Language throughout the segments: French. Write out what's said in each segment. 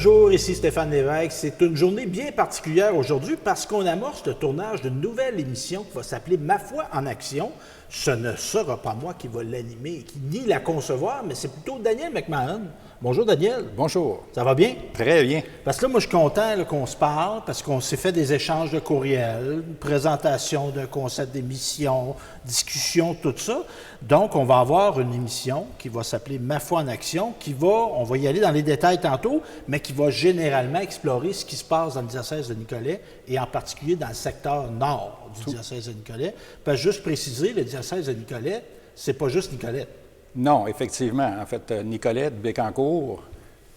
Bonjour, ici Stéphane Lévesque. C'est une journée bien particulière aujourd'hui parce qu'on amorce le tournage d'une nouvelle émission qui va s'appeler Ma foi en action. Ce ne sera pas moi qui va l'animer, ni la concevoir, mais c'est plutôt Daniel McMahon. Bonjour Daniel. Bonjour. Ça va bien? Très bien. Parce que là, moi, je suis content là, qu'on se parle parce qu'on s'est fait des échanges de courriels, une présentation d'un concept d'émission, discussion, tout ça. Donc, on va avoir une émission qui va s'appeler Ma foi en action, on va y aller dans les détails tantôt, mais qui va généralement explorer ce qui se passe dans le diocèse de Nicolet et en particulier dans le secteur nord du diocèse de Nicolet. Parce que juste préciser, le diocèse de Nicolet, c'est pas juste Nicolet. Non, effectivement. En fait, Nicolette, Bécancour,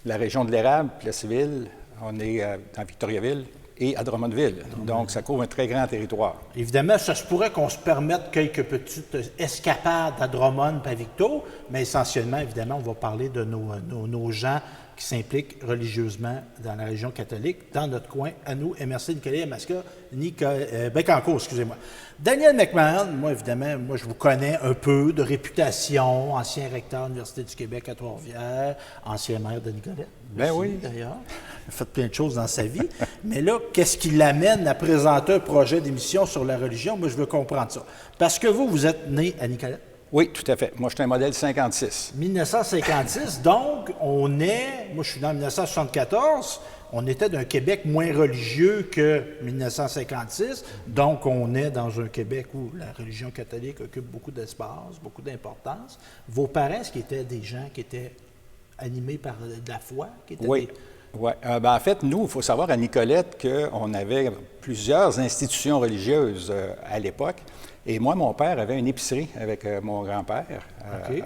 la région de l'Érable, Plessisville, on est dans Victoriaville et à Drummondville. Donc, ça couvre un très grand territoire. Évidemment, ça se pourrait qu'on se permette quelques petites escapades à Drummond et à Victo, mais essentiellement, évidemment, on va parler de nos gens qui s'impliquent religieusement dans la région catholique, dans notre coin, à nous, MRC Nicolet, Yamaska, Bécancour, excusez-moi. Daniel McMahon, moi, évidemment, je vous connais un peu de réputation, ancien recteur de l'Université du Québec à Trois-Rivières, ancien maire de Nicolet. Ben aussi, oui. D'ailleurs. Il a fait plein de choses dans sa vie. Mais là, qu'est-ce qui l'amène à présenter un projet d'émission sur la religion? Moi, je veux comprendre ça. Parce que vous êtes né à Nicolet. Oui, tout à fait. Moi, je suis un modèle 56. 1956, donc moi je suis né en 1974, on était d'un Québec moins religieux que 1956, donc on est dans un Québec où la religion catholique occupe beaucoup d'espace, beaucoup d'importance. Vos parents, est-ce qu'ils étaient des gens qui étaient animés par de la foi? Oui. Ouais. En fait, nous, il faut savoir à Nicolette qu'on avait plusieurs institutions religieuses à l'époque. Et moi, mon père avait une épicerie avec mon grand-père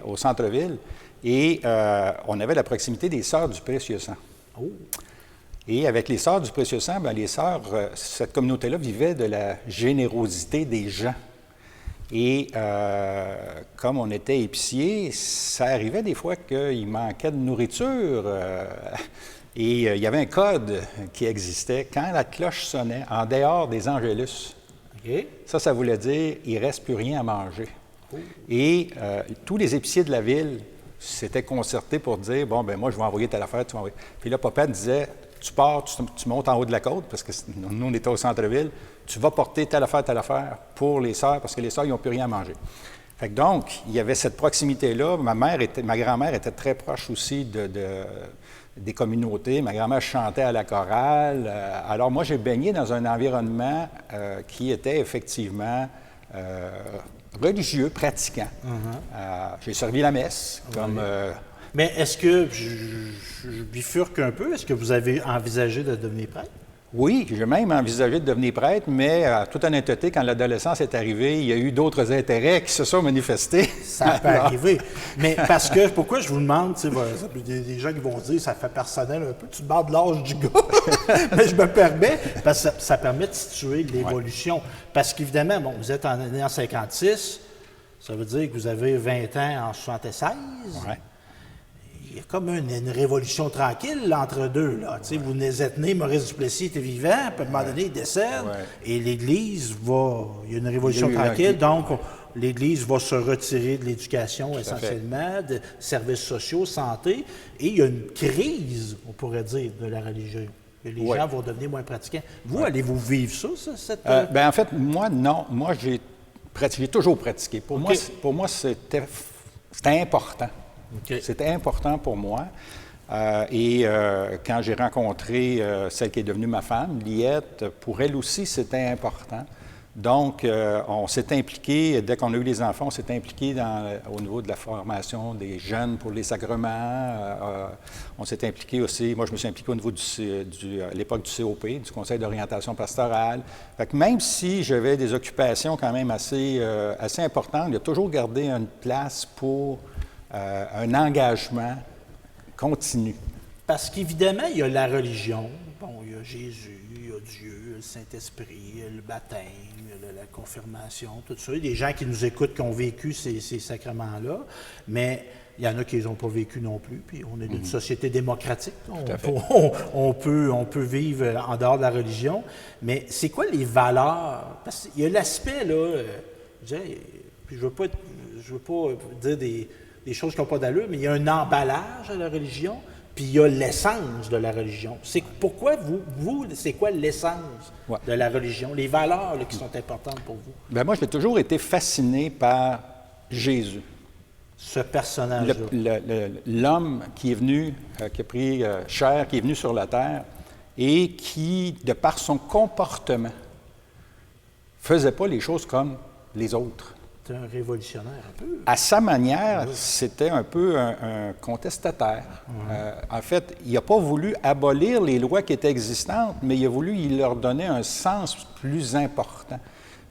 au centre-ville. Et on avait la proximité des Sœurs du Précieux Sang. Oh. Et avec les Sœurs du Précieux Sang, les Sœurs, cette communauté-là vivait de la générosité des gens. Et comme on était épicier, ça arrivait des fois qu'il manquait de nourriture. Et il y avait un code qui existait. Quand la cloche sonnait, en dehors des Angélus, ça voulait dire « il ne reste plus rien à manger ». Et tous les épiciers de la ville s'étaient concertés pour dire « bon, ben moi, je vais envoyer telle affaire, tu vas envoyer ». Puis là, papa disait « tu pars, tu montes en haut de la côte, parce que nous, on était au centre-ville, tu vas porter telle affaire pour les sœurs, parce que les sœurs, ils n'ont plus rien à manger ». Fait que donc, il y avait cette proximité-là. Ma grand-mère était très proche aussi des communautés. Ma grand-mère chantait à la chorale. Alors moi, j'ai baigné dans un environnement qui était effectivement religieux, pratiquant. J'ai servi la messe comme... Mais est-ce que, je bifurque un peu, est-ce que vous avez envisagé de devenir prêtre? Oui, j'ai même envisagé de devenir prêtre, mais à toute honnêteté, quand l'adolescence est arrivée, il y a eu d'autres intérêts qui se sont manifestés. Ça peut arriver. Mais parce que, pourquoi je vous demande, tu sais, il y a des gens qui vont dire, ça fait personnel un peu, tu te barres de l'âge du gars. Mais je me permets, parce que ça permet de situer l'évolution. Ouais. Parce qu'évidemment, bon, vous êtes né en 56, ça veut dire que vous avez 20 ans en 76. Ouais. Il y a comme une révolution tranquille là, entre deux. Là. Ouais. Vous êtes né, Maurice Duplessis était vivant, puis à un moment donné, il décède, et l'Église va... Il y a une révolution tranquille, donc l'Église va se retirer de l'éducation essentiellement, de services sociaux, santé, et il y a une crise, on pourrait dire, de la religion. Les gens vont devenir moins pratiquants. Vous, allez-vous vivre ça? En fait, moi, non. Moi, j'ai toujours pratiqué. Pour moi, c'était important. Okay. C'était important pour moi. Quand j'ai rencontré celle qui est devenue ma femme, Liette, pour elle aussi, c'était important. Donc, on s'est impliqué, dès qu'on a eu les enfants, on s'est impliqué au niveau de la formation des jeunes pour les sacrements. On s'est impliqué aussi, moi je me suis impliqué au niveau à l'époque du COP, du Conseil d'orientation pastorale. Fait que même si j'avais des occupations quand même assez importantes, il a toujours gardé une place pour un engagement continu. Parce qu'évidemment, il y a la religion, bon, il y a Jésus, il y a Dieu, le Saint-Esprit, le baptême, la confirmation, tout ça. Il y a des gens qui nous écoutent, qui ont vécu ces sacrements-là, mais il y en a qui ne les ont pas vécu non plus, puis on est d'une société démocratique. On peut vivre en dehors de la religion, mais c'est quoi les valeurs? Parce qu'il y a l'aspect, là, je ne veux pas dire des choses qui n'ont pas d'allure, mais il y a un emballage à la religion, puis il y a l'essence de la religion. Pourquoi c'est quoi l'essence de la religion, les valeurs là, qui sont importantes pour vous? Bien, moi, j'ai toujours été fasciné par Jésus. Ce personnage-là. L'homme qui est venu, qui a pris chair, qui est venu sur la terre et qui, de par son comportement, faisait pas les choses comme les autres. C'était un révolutionnaire, un peu. À sa manière, c'était un peu un contestataire. En fait, il n'a pas voulu abolir les lois qui étaient existantes, mais il a voulu y leur donner un sens plus important.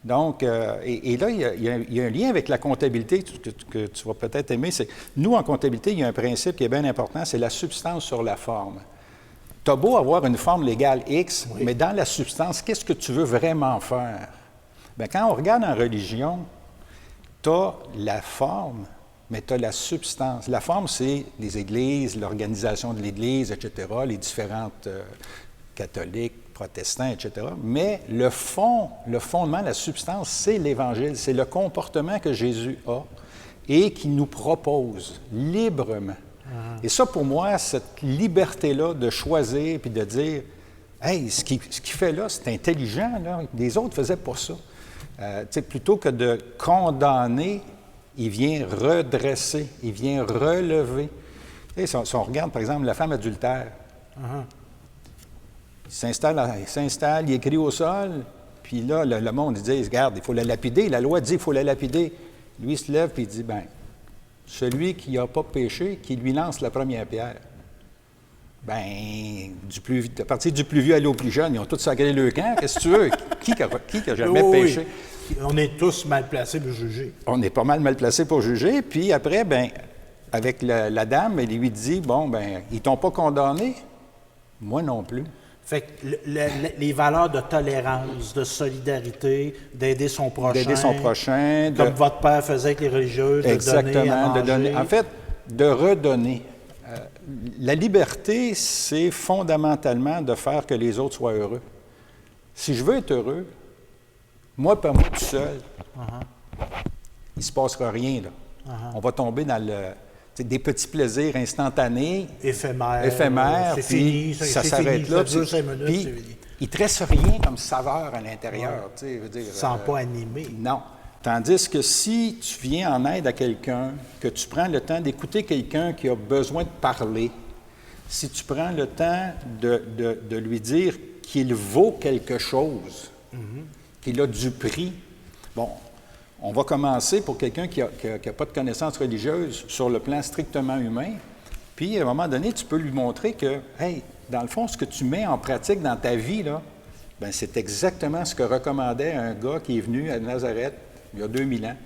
Donc, et là, il y a un lien avec la comptabilité que tu vas peut-être aimer. Nous, en comptabilité, il y a un principe qui est bien important, c'est la substance sur la forme. Tu as beau avoir une forme légale X, mais dans la substance, qu'est-ce que tu veux vraiment faire? Bien, quand on regarde en religion, tu as la forme, mais tu as la substance. La forme, c'est les églises, l'organisation de l'Église, etc., les différentes catholiques, protestants, etc. Mais le fondement, la substance, c'est l'Évangile, c'est le comportement que Jésus a et qui nous propose librement. Et ça, pour moi, cette liberté-là de choisir puis de dire « Hey, ce qu'il fait là, c'est intelligent, là. Les autres ne faisaient pas ça. » Plutôt que de condamner, il vient redresser, il vient relever. Si on regarde, par exemple, la femme adultère, il s'installe, il écrit au sol, puis là, le monde, il dit, regarde, il faut la lapider. La loi dit qu'il faut la lapider. Lui, il se lève, puis il dit, bien, celui qui n'a pas péché, qui lui lance la première pierre. Bien, à partir du plus vieux à au plus jeune, ils ont tous sacré le camp. Qu'est-ce que tu veux? Qui a jamais péché? Oui. On est tous mal placés pour juger. On est pas mal placés pour juger. Puis après, bien, avec la dame, elle lui dit, bon, bien, ils t'ont pas condamné? Moi non plus. Fait que les valeurs de tolérance, de solidarité, d'aider son prochain. D'aider son prochain. Comme votre père faisait avec les religieuses, exactement, de donner. En fait, de redonner. La liberté, c'est fondamentalement de faire que les autres soient heureux. Si je veux être heureux, moi par moi tout seul, il ne se passera rien. Là. On va tomber dans des petits plaisirs instantanés, éphémères, c'est puis fini, ça s'arrête là. Ça dure 5 minutes, puis, c'est fini. Il ne te reste rien comme saveur à l'intérieur. Tu sais, sens pas animé. Non. Tandis que si tu viens en aide à quelqu'un, que tu prends le temps d'écouter quelqu'un qui a besoin de parler, si tu prends le temps de lui dire qu'il vaut quelque chose, qu'il a du prix, bon, on va commencer pour quelqu'un qui n'a pas de connaissances religieuses sur le plan strictement humain, puis à un moment donné, tu peux lui montrer que, hey, dans le fond, ce que tu mets en pratique dans ta vie, là, bien, c'est exactement ce que recommandait un gars qui est venu à Nazareth il y a 2000 ans.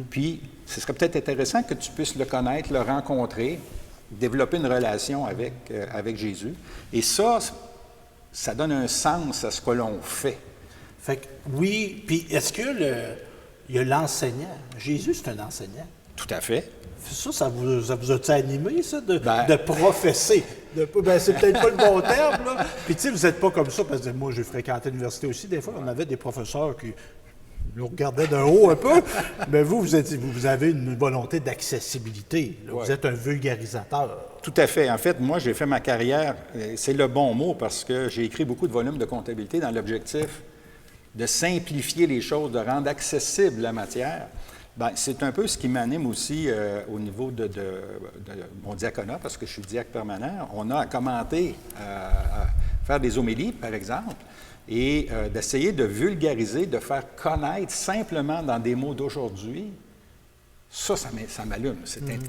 Puis, ce serait peut-être intéressant que tu puisses le connaître, le rencontrer, développer une relation avec Jésus. Et ça donne un sens à ce que l'on fait. Fait que, oui, puis est-ce que il y a l'enseignant? Jésus, c'est un enseignant. Tout à fait. Ça vous a-t-il animé, ça, de professer? C'est peut-être pas le bon terme, là. Puis, tu sais, vous n'êtes pas comme ça, parce que moi, j'ai fréquenté l'université aussi. Des fois, on avait des professeurs qui nous regardaient d'un haut un peu. Mais vous avez une volonté d'accessibilité. Vous êtes un vulgarisateur. Tout à fait. En fait, moi, j'ai fait ma carrière, c'est le bon mot, parce que j'ai écrit beaucoup de volumes de comptabilité dans l'objectif de simplifier les choses, de rendre accessible la matière. Bien, c'est un peu ce qui m'anime aussi au niveau de mon diaconat, parce que je suis diacre permanent. On a à commenter, à faire des homélies, par exemple, et d'essayer de vulgariser, de faire connaître simplement dans des mots d'aujourd'hui. Ça m'allume.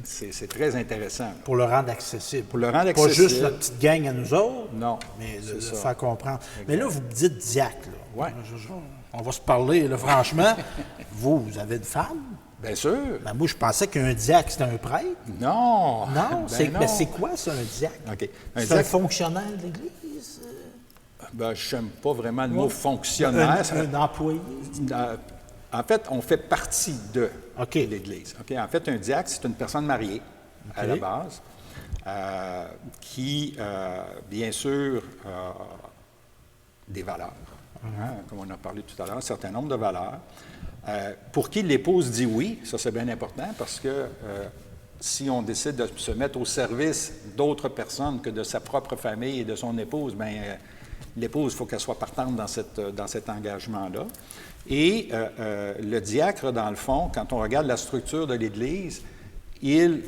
C'est très intéressant. Pour le rendre accessible. Pour le rendre accessible. Pas juste la petite gang à nous autres, non, mais le faire comprendre. Exactement. Mais là, vous me dites diacre. Oui. On va se parler, là, franchement. vous avez une femme? Bien sûr. Ben, moi, je pensais qu'un diacre, c'était un prêtre. Non. Non? Mais c'est quoi, ça, un diacre? Okay. C'est un fonctionnaire de l'Église? Ben, je n'aime pas vraiment le mot fonctionnaire. Un employé? En fait, on fait partie de l'Église. Okay? En fait, un diacre, c'est une personne mariée, à la base, qui, bien sûr, a des valeurs, comme on a parlé tout à l'heure, un certain nombre de valeurs. Pour qui l'épouse dit oui, ça c'est bien important, parce que si on décide de se mettre au service d'autres personnes que de sa propre famille et de son épouse, bien, l'épouse, il faut qu'elle soit partante dans cet engagement-là. Et le diacre, dans le fond, quand on regarde la structure de l'Église, il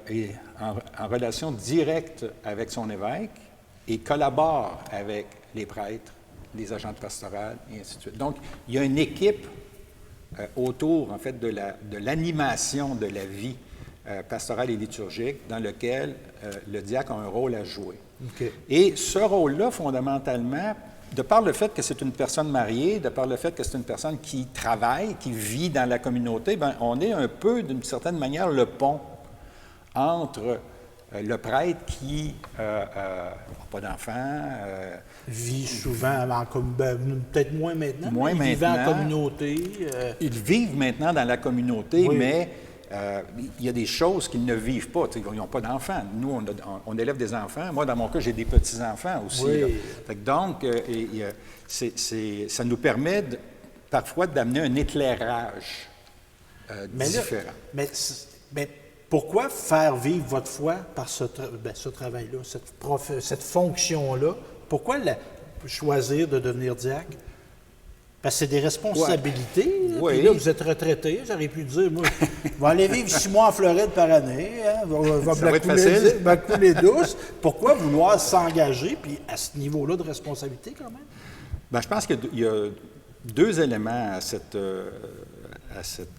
est en relation directe avec son évêque et collabore avec les prêtres, les agents pastorales, et ainsi de suite. Donc, il y a une équipe autour, en fait, de l'animation de la vie pastorale et liturgique dans lequel le diacre a un rôle à jouer. Okay. Et ce rôle-là, fondamentalement, de par le fait que c'est une personne mariée, de par le fait que c'est une personne qui travaille, qui vit dans la communauté, bien, on est un peu, d'une certaine manière, le pont entre le prêtre qui n'a pas d'enfants. Vit souvent, peut-être moins maintenant, moins mais vivant maintenant, en communauté. Ils vivent maintenant dans la communauté, oui. Mais il y a des choses qu'ils ne vivent pas. Ils n'ont pas d'enfants. Nous, on élève des enfants. Moi, dans mon cas, j'ai des petits-enfants aussi. Oui. Donc, ça nous permet parfois d'amener un éclairage différent. Mais pourquoi faire vivre votre foi par ce travail-là, cette fonction-là? Pourquoi choisir de devenir diacre? Parce que c'est des responsabilités. Ouais. Là, oui. Puis là, vous êtes retraité. J'aurais pu dire, moi, je vais aller vivre 6 mois en Floride par année. Hein, ça va être facile. Va couler douce. Pourquoi vouloir s'engager, puis à ce niveau-là de responsabilité, quand même? Bien, je pense qu'il y a 2 éléments à cette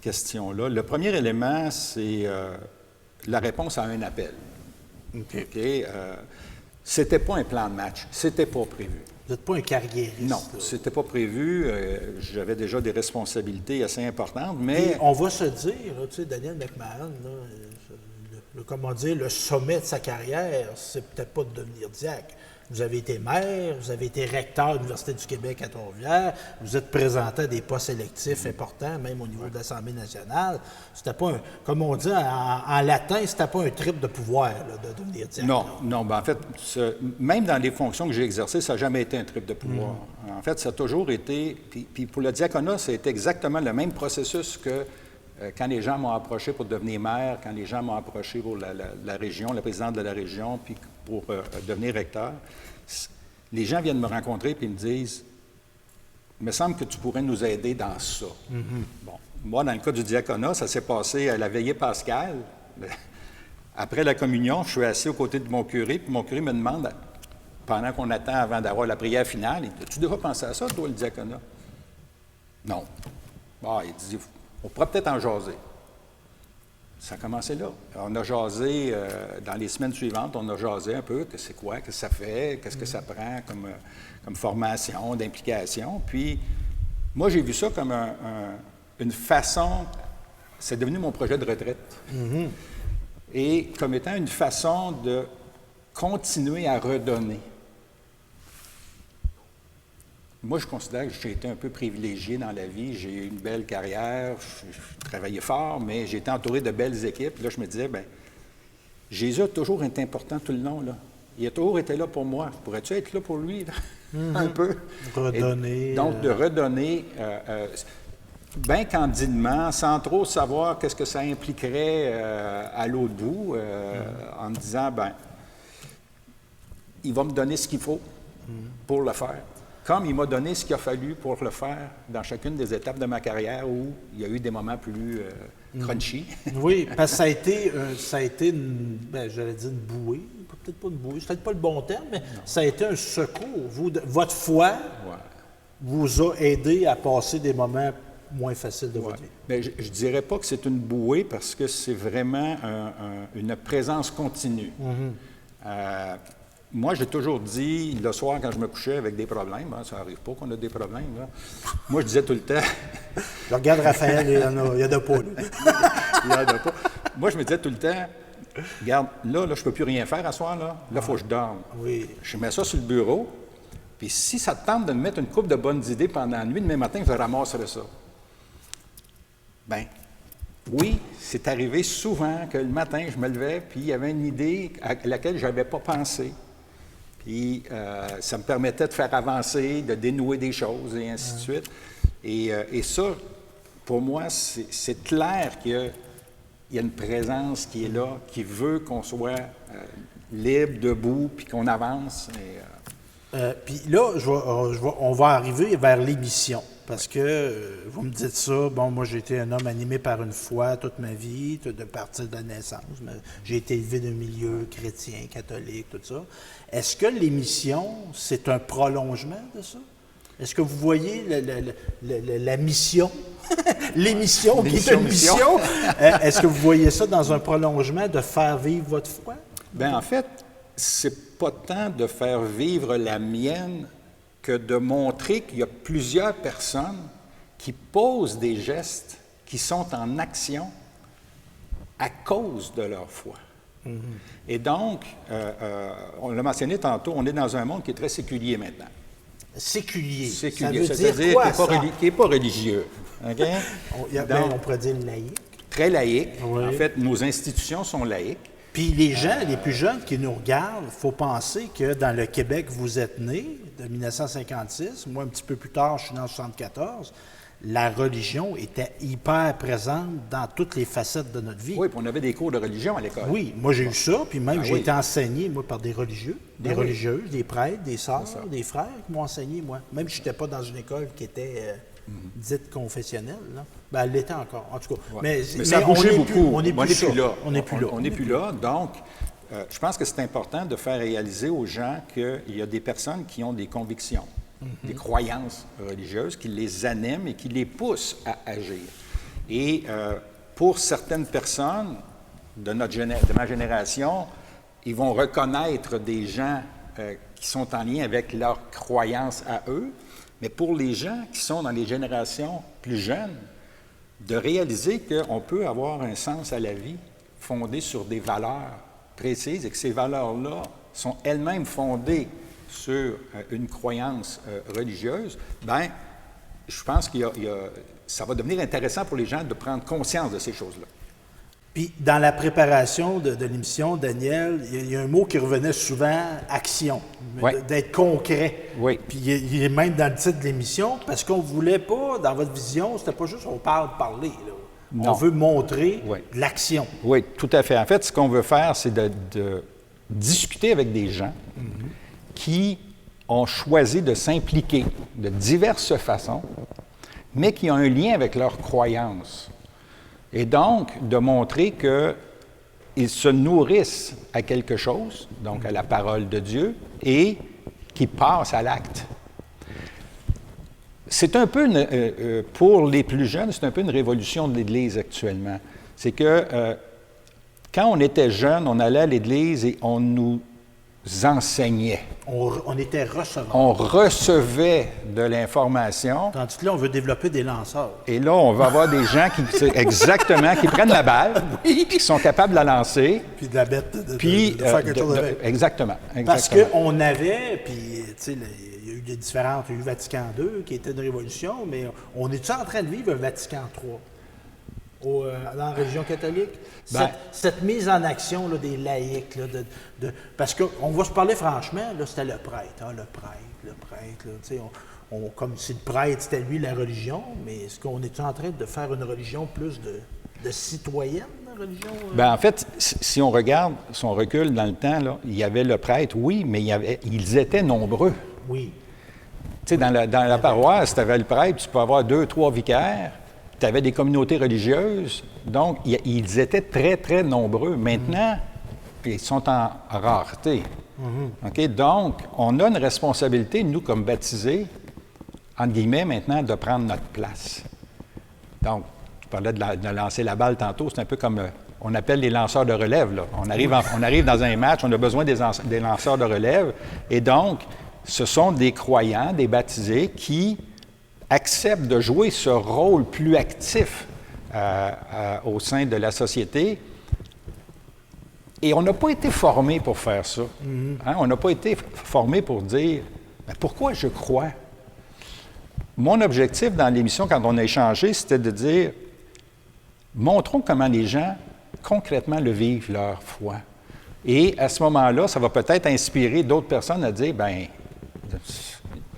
question-là. Le premier élément, c'est la réponse à un appel. OK. C'était pas un plan de match. C'était pas prévu. Vous n'êtes pas un carriériste. Non, c'était pas prévu. J'avais déjà des responsabilités assez importantes, mais... Et on va se dire, tu sais, Daniel McMahon, comment dire, le sommet de sa carrière, c'est peut-être pas de devenir diacre. Vous avez été maire, vous avez été recteur de l'Université du Québec à Trois-Rivières, vous êtes présenté à des postes électifs importants, même au niveau de l'Assemblée nationale. C'était pas comme on dit en latin, c'était pas un trip de pouvoir là, de devenir diacre. Non. Ben, en fait, même dans les fonctions que j'ai exercées, ça n'a jamais été un trip de pouvoir. En fait, ça a toujours été... Puis pour le diaconat, ça a été exactement le même processus que quand les gens m'ont approché pour devenir maire, quand les gens m'ont approché pour la région, le président de la région, puis pour devenir recteur. Les gens viennent me rencontrer et me disent « Il me semble que tu pourrais nous aider dans ça. Bon, moi, dans le cas du diaconat, ça s'est passé à la veillée pascale. Après la communion, je suis assis aux côtés de mon curé, puis mon curé me demande, pendant qu'on attend avant d'avoir la prière finale, « Tu devrais penser à ça, toi, le diaconat? » Non. Ah, il dit « On pourrait peut-être en jaser. » Ça a commencé là. On a jasé, dans les semaines suivantes, on a jasé un peu, que c'est quoi, qu'est-ce que ça fait, qu'est-ce que ça prend comme formation, d'implication. Puis, moi, j'ai vu ça comme une façon, c'est devenu mon projet de retraite, et comme étant une façon de continuer à redonner. Moi, je considère que j'ai été un peu privilégié dans la vie. J'ai eu une belle carrière, je travaillais fort, mais j'ai été entouré de belles équipes. Là, je me disais, bien, Jésus a toujours été important tout le long, là. Il a toujours été là pour moi. Pourrais-tu être là pour lui, là? Un peu? Redonner. Et donc, de redonner, bien candidement, sans trop savoir qu'est-ce que ça impliquerait à l'autre bout, en me disant, bien, il va me donner ce qu'il faut pour le faire. Comme il m'a donné ce qu'il a fallu pour le faire dans chacune des étapes de ma carrière où il y a eu des moments plus crunchy. Oui, parce que ça a été j'allais dire une bouée, peut-être pas une bouée, c'est peut-être pas le bon terme, mais ça a été un secours. Votre foi vous a aidé à passer des moments moins faciles de votre vie. Mais je ne dirais pas que c'est une bouée parce que c'est vraiment une présence continue. Moi, j'ai toujours dit, le soir, quand je me couchais avec des problèmes, ça n'arrive pas qu'on a des problèmes, là. Moi, je disais tout le temps... Je regarde Raphaël, il y en a pas, là. Il y en a pas. Moi, je me disais tout le temps, regarde, là, je ne peux plus rien faire à soir, là. Là, il faut que je dorme. Oui. Je mets ça sur le bureau, puis si ça te tente de me mettre une couple de bonnes idées pendant la nuit, demain matin, je ramasserai ça. Bien, oui, c'est arrivé souvent que le matin, je me levais, puis il y avait une idée à laquelle je n'avais pas pensé. Puis ça me permettait de faire avancer, de dénouer des choses, et ainsi de suite. Et ça, pour moi, c'est clair que il y a une présence qui est là, qui veut qu'on soit libre, debout, puis qu'on avance. Puis là, on va arriver vers l'émission. Parce que vous me dites ça, bon, moi j'ai été un homme animé par une foi toute ma vie, de partir de la naissance. J'ai été élevé d'un milieu chrétien, catholique, tout ça. Est-ce que l'émission, c'est un prolongement de ça? Est-ce que vous voyez la mission, l'émission qui est une mission, est-ce que vous voyez ça dans un prolongement de faire vivre votre foi? Bien, en fait, c'est pas tant de faire vivre la mienne que de montrer qu'il y a plusieurs personnes qui posent des gestes, qui sont en action à cause de leur foi. Mm-hmm. Et donc, on l'a mentionné tantôt, on est dans un monde qui est très séculier maintenant. Séculier. Séculier, ça veut dire quoi, qui n'est pas religieux. Okay? On pourrait dire laïque. Très laïque. Oui. En fait, nos institutions sont laïques. Puis les gens, les plus jeunes qui nous regardent, il faut penser que dans le Québec, vous êtes né, de 1956, moi un petit peu plus tard, je suis né en 1974, la religion était hyper présente dans toutes les facettes de notre vie. Oui, puis on avait des cours de religion à l'école. Oui, moi j'ai eu ça, puis même j'ai été enseigné, moi, par des religieux, des religieuses, des prêtres, des sœurs, des frères qui m'ont enseigné, moi. Même si je n'étais pas dans une école qui était dite confessionnelle, là. Ben, elle l'était encore, en tout cas. Ouais. Mais ça a bougé beaucoup. On n'est plus là. On n'est plus là. On n'est plus là. Donc, je pense que c'est important de faire réaliser aux gens qu'il y a des personnes qui ont des convictions, des croyances religieuses qui les animent et qui les poussent à agir. Et pour certaines personnes de ma génération, ils vont reconnaître des gens qui sont en lien avec leurs croyances à eux, mais pour les gens qui sont dans les générations plus jeunes, de réaliser qu'on peut avoir un sens à la vie fondé sur des valeurs précises et que ces valeurs-là sont elles-mêmes fondées sur une croyance religieuse, bien, je pense ça va devenir intéressant pour les gens de prendre conscience de ces choses-là. Puis, dans la préparation de l'émission, Daniel, il y a un mot qui revenait souvent, action, d'être concret. Oui. Puis, il est même dans le titre de l'émission, parce qu'on ne voulait pas, dans votre vision, c'était pas juste on parle, parler. Là. Non. On veut montrer de l'action. Oui, tout à fait. En fait, ce qu'on veut faire, c'est de discuter avec des gens qui ont choisi de s'impliquer de diverses façons, mais qui ont un lien avec leurs croyances. Et donc, de montrer qu'ils se nourrissent à quelque chose, donc à la parole de Dieu, et qu'ils passent à l'acte. C'est un peu, pour les plus jeunes, c'est un peu une révolution de l'Église actuellement. C'est que quand on était jeune, on allait à l'Église et on nous enseignait. On était receveurs. On recevait de l'information. Tandis que là, on veut développer des lanceurs. Et là, on va avoir des gens qui prennent la balle, puis qui sont capables de la lancer. Puis de la bête, de faire quelque chose avec. Exactement. Parce qu'on avait, puis tu sais, il y a eu des différentes, il y a eu Vatican II qui était une révolution, mais on est-tu en train de vivre un Vatican III? Dans la religion catholique, cette mise en action là, des laïcs, là, parce qu'on va se parler franchement, là, c'était le prêtre, le prêtre, là, comme si le prêtre, c'était lui la religion, mais est-ce qu'on est en train de faire une religion plus de citoyenne, la religion? En fait, si on regarde, si on recule dans le temps, là, il y avait le prêtre, oui, mais ils étaient nombreux. Oui. Tu sais, dans la paroisse, tu avais le prêtre, puis tu peux avoir 2, 3 vicaires. Tu avais des communautés religieuses, donc ils étaient très, très nombreux. Maintenant, ils sont en rareté. OK? Donc, on a une responsabilité, nous, comme baptisés, entre guillemets, maintenant, de prendre notre place. Donc, je parlais de lancer la balle tantôt, c'est un peu comme, on appelle les lanceurs de relève, là. On arrive dans un match, on a besoin des lanceurs de relève, et donc, ce sont des croyants, des baptisés qui acceptent de jouer ce rôle plus actif au sein de la société. Et on n'a pas été formé pour faire ça. Hein? On n'a pas été formé pour dire pourquoi je crois. Mon objectif dans l'émission, quand on a échangé, c'était de dire montrons comment les gens concrètement le vivent, leur foi. Et à ce moment-là, ça va peut-être inspirer d'autres personnes à dire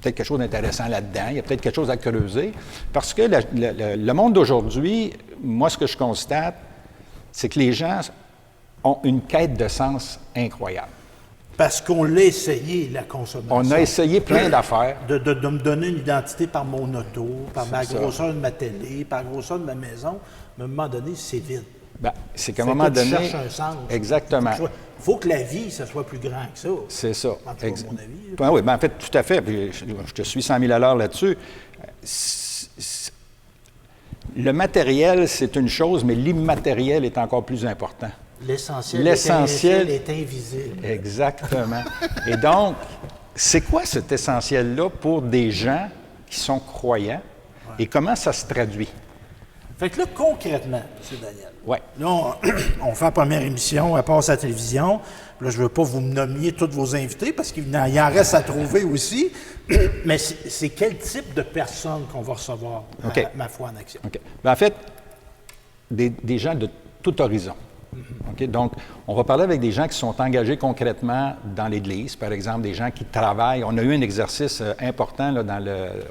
peut-être quelque chose d'intéressant là-dedans, il y a peut-être quelque chose à creuser. Parce que le monde d'aujourd'hui, moi, ce que je constate, c'est que les gens ont une quête de sens incroyable. Parce qu'on l'a essayé, la consommation. On a essayé plein d'affaires. De me donner une identité par mon auto, par ma ça. grosseur de ma télé, par la grosseur de ma maison. Mais à un moment donné, c'est vide. Ben, c'est qu'à un Fait que moment là, tu donné... cherches un sens. Exactement. Il faut que la vie, ça soit plus grand que ça. C'est ça. En tout cas, à mon avis. Ben oui, ben en fait, tout à fait. Puis je te suis 100 000 à l'heure là-dessus. Le matériel, c'est une chose, mais l'immatériel est encore plus important. L'essentiel est invisible. Exactement. Et donc, c'est quoi cet essentiel-là pour des gens qui sont croyants et comment ça se traduit? Fait que là, concrètement, M. Daniel, Oui. là, on fait la première émission, elle passe à la télévision. Là, je ne veux pas vous me nommer tous vos invités parce qu'il en reste à trouver aussi. Mais c'est quel type de personnes qu'on va recevoir à Ma foi en action? OK. Ben, en fait, des gens de tout horizon. Okay? Donc, on va parler avec des gens qui sont engagés concrètement dans l'Église, par exemple, des gens qui travaillent. On a eu un exercice important là,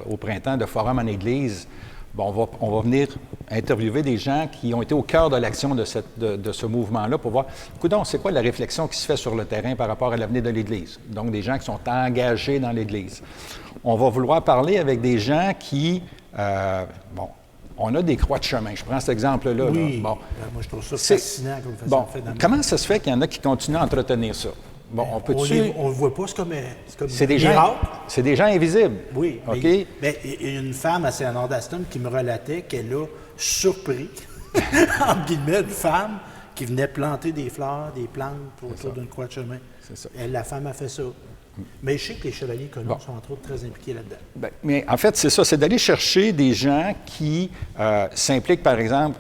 au printemps de Forum en Église. Bon, on va venir interviewer des gens qui ont été au cœur de l'action de ce mouvement-là pour voir, coudonc, c'est quoi la réflexion qui se fait sur le terrain par rapport à l'avenir de l'Église? Donc, des gens qui sont engagés dans l'Église. On va vouloir parler avec des gens qui, on a des croix de chemin. Je prends cet exemple-là. Oui. Là. Bon. Moi, je trouve ça fascinant comme façon bon, de faire. Comment ça se fait qu'il y en a qui continuent à entretenir ça? Bon, on peut on ne le voit pas, c'est comme c'est des gens, c'est des gens invisibles. Oui. OK? Mais il y a une femme à Saint-Nord-d'Aston qui me relatait qu'elle a surpris, entre guillemets, une femme qui venait planter des fleurs, des plantes autour d'une croix de chemin. C'est ça. La femme a fait ça. Mais je sais que les chevaliers colons sont entre autres très impliqués là-dedans. Bien, mais en fait, c'est ça, c'est d'aller chercher des gens qui s'impliquent, par exemple.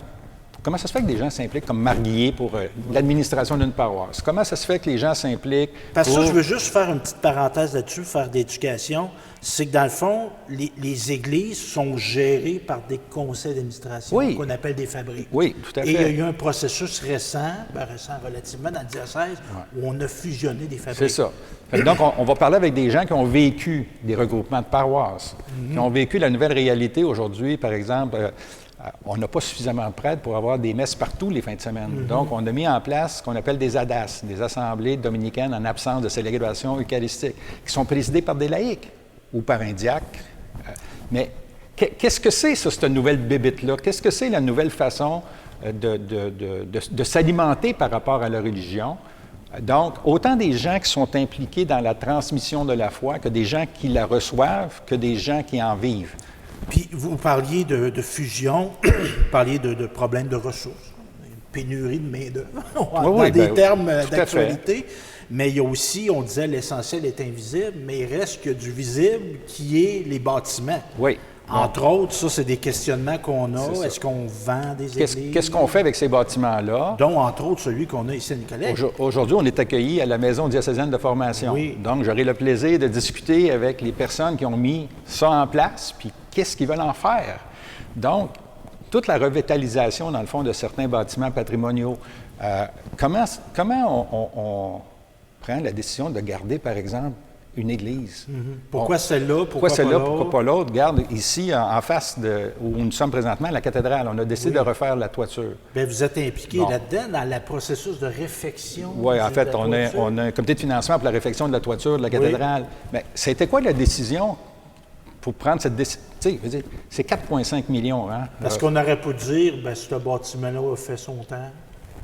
Comment ça se fait que des gens s'impliquent comme marguilliers pour l'administration d'une paroisse? Comment ça se fait que les gens s'impliquent Parce que ça, je veux juste faire une petite parenthèse là-dessus, faire d'éducation. C'est que dans le fond, les églises sont gérées par des conseils d'administration qu'on appelle des fabriques. Oui, tout à fait. Et il y a eu un processus récent relativement dans le diocèse, où on a fusionné des fabriques. C'est ça. Donc, on va parler avec des gens qui ont vécu des regroupements de paroisses, qui ont vécu la nouvelle réalité aujourd'hui, par exemple. On n'a pas suffisamment de prêtres pour avoir des messes partout les fins de semaine. Donc, on a mis en place ce qu'on appelle des ADAS, des assemblées dominicaines en absence de célébration eucharistique, qui sont présidées par des laïcs ou par un diacre. Mais qu'est-ce que c'est, ça, cette nouvelle bébite-là? Qu'est-ce que c'est la nouvelle façon de s'alimenter par rapport à la religion? Donc, autant des gens qui sont impliqués dans la transmission de la foi que des gens qui la reçoivent, que des gens qui en vivent. Puis, vous parliez de fusion, vous parliez de problèmes de ressources, une pénurie de main-d'œuvre, dans des termes d'actualité. Mais il y a aussi, on disait, l'essentiel est invisible, mais il reste que du visible qui est les bâtiments. Oui. Entre autres, ça, c'est des questionnements qu'on a. Est-ce qu'on vend des églises? Qu'est-ce qu'on fait avec ces bâtiments-là? Dont, entre autres, celui qu'on a ici à Nicolet. Aujourd'hui, on est accueillis à la Maison diocésaine de formation. Oui. Donc, j'aurai le plaisir de discuter avec les personnes qui ont mis ça en place, puis qu'est-ce qu'ils veulent en faire. Donc, toute la revitalisation, dans le fond, de certains bâtiments patrimoniaux. Comment on prend la décision de garder, par exemple, une église? Pourquoi celle-là? Pourquoi celle-là? Pourquoi pas l'autre? Regarde, ici, en face où nous sommes présentement, la cathédrale, on a décidé de refaire la toiture. Bien, vous êtes impliqué là-dedans, dans le processus de réfection? Oui, en fait, on a un comité de financement pour la réfection de la toiture de la cathédrale. Mais c'était quoi la décision pour prendre cette décision? Tu sais, c'est 4,5 millions. Hein? Parce qu'on aurait pu dire, bien, ce bâtiment-là a fait son temps.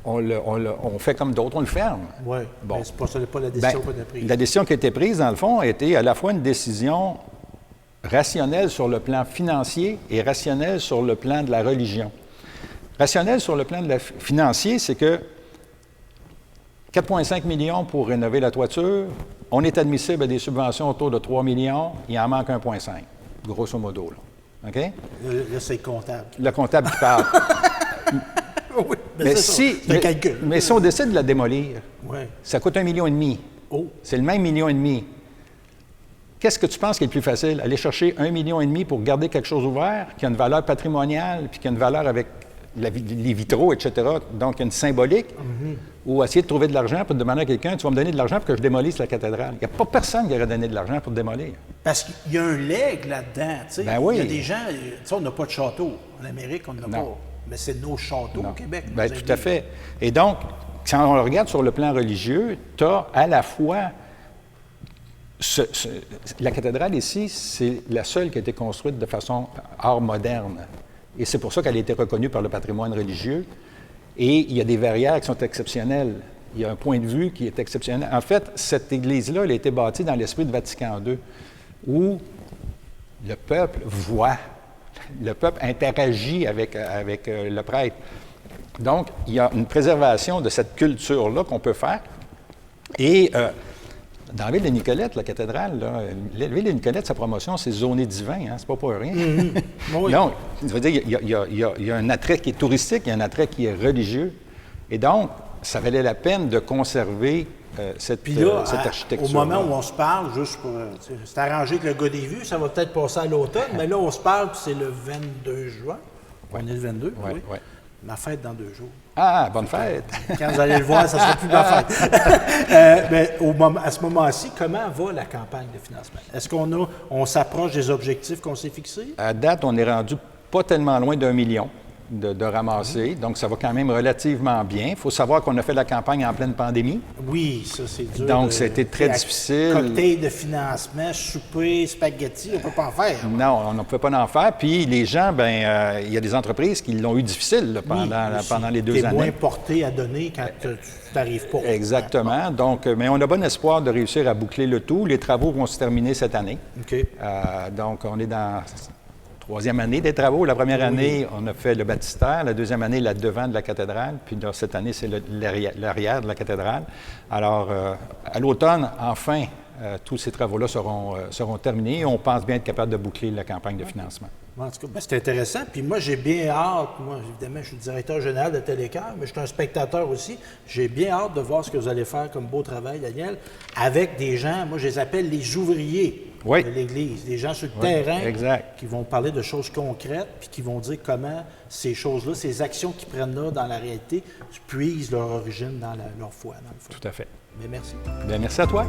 On fait comme d'autres, on le ferme. Oui, bon. Mais c'est pas la décision qu'on a prise. La décision qui a été prise, dans le fond, a été à la fois une décision rationnelle sur le plan financier et rationnelle sur le plan de la religion. Rationnelle sur le plan financier, c'est que 4,5 millions pour rénover la toiture, on est admissible à des subventions autour de 3 millions, il en manque 1,5, grosso modo. Là. OK? Là, c'est le comptable. Le comptable qui parle. Oui, mais si on décide de la démolir, ça coûte 1,5 million. Oh. C'est le même 1,5 million. Qu'est-ce que tu penses qui est le plus facile? Aller chercher 1,5 million pour garder quelque chose ouvert, qui a une valeur patrimoniale, puis qui a une valeur avec les vitraux, etc., donc une symbolique, ou essayer de trouver de l'argent pour demander à quelqu'un, tu vas me donner de l'argent pour que je démolisse la cathédrale. Il n'y a pas personne qui aurait donné de l'argent pour démolir. Parce qu'il y a un legs là-dedans. Ben oui. Il y a des gens, on n'a pas de château. En Amérique, on n'a pas. Mais c'est nos châteaux Non. au Québec. Bien, tout à fait. Et donc, quand on le regarde sur le plan religieux, tu as à la fois... la cathédrale ici, c'est la seule qui a été construite de façon art moderne. Et c'est pour ça qu'elle a été reconnue par le patrimoine religieux. Et il y a des verrières qui sont exceptionnelles. Il y a un point de vue qui est exceptionnel. En fait, cette église-là, elle a été bâtie dans l'esprit de Vatican II, où le peuple voit, le peuple interagit avec le prêtre. Donc, il y a une préservation de cette culture-là qu'on peut faire. Et dans la ville de Nicolette, la cathédrale, là, la ville de Nicolette, sa promotion, c'est zoné divin, hein, c'est pas pour rien. Oui. Non, ça veut dire il y a un attrait qui est touristique, il y a un attrait qui est religieux. Et donc, ça valait la peine de conserver cette architecture. Au moment où on se parle, juste pour... c'est arrangé que le gars des vues, ça va peut-être passer à l'automne, mais là, on se parle, puis c'est le 22 juin. Ouais. On est le 22, oui. Oui. Ma fête dans 2 jours. Ah, bonne fête! Quand vous allez le voir, ça ne sera plus ma fête. Mais à ce moment-ci, comment va la campagne de financement? Est-ce qu'on s'approche des objectifs qu'on s'est fixés? À date, on est rendu pas tellement loin d'1 million de ramasser, donc ça va quand même relativement bien. Il faut savoir qu'on a fait la campagne en pleine pandémie. Oui, ça c'est dur. Donc, c'était très difficile. Cocktail de financement, souper, spaghetti, on ne peut pas en faire. Non, on ne peut pas en faire. Puis les gens, il y a des entreprises qui l'ont eu difficile là, pendant les 2 années. Tu es moins porté à donner quand tu n'arrives pas. Exactement. Donc, mais on a bon espoir de réussir à boucler le tout. Les travaux vont se terminer cette année. OK. Donc, on est dans... 3e année des travaux. La première année, on a fait le baptistère. La 2e année, la devant de la cathédrale. Puis cette année, c'est l'arrière de la cathédrale. Alors, à l'automne, enfin, tous ces travaux-là seront terminés et on pense bien être capable de boucler la campagne de financement. En tout cas, c'est intéressant. Puis moi, j'ai bien hâte. Moi, évidemment, je suis le directeur général de Télécœur, mais je suis un spectateur aussi. J'ai bien hâte de voir ce que vous allez faire comme beau travail, Daniel, avec des gens, moi, je les appelle les ouvriers de l'Église. Des gens sur le terrain qui vont parler de choses concrètes puis qui vont dire comment ces choses-là, ces actions qu'ils prennent là dans la réalité, puisent leur origine dans leur foi, dans le fond. Tout à fait. Mais merci. Bien, merci à toi.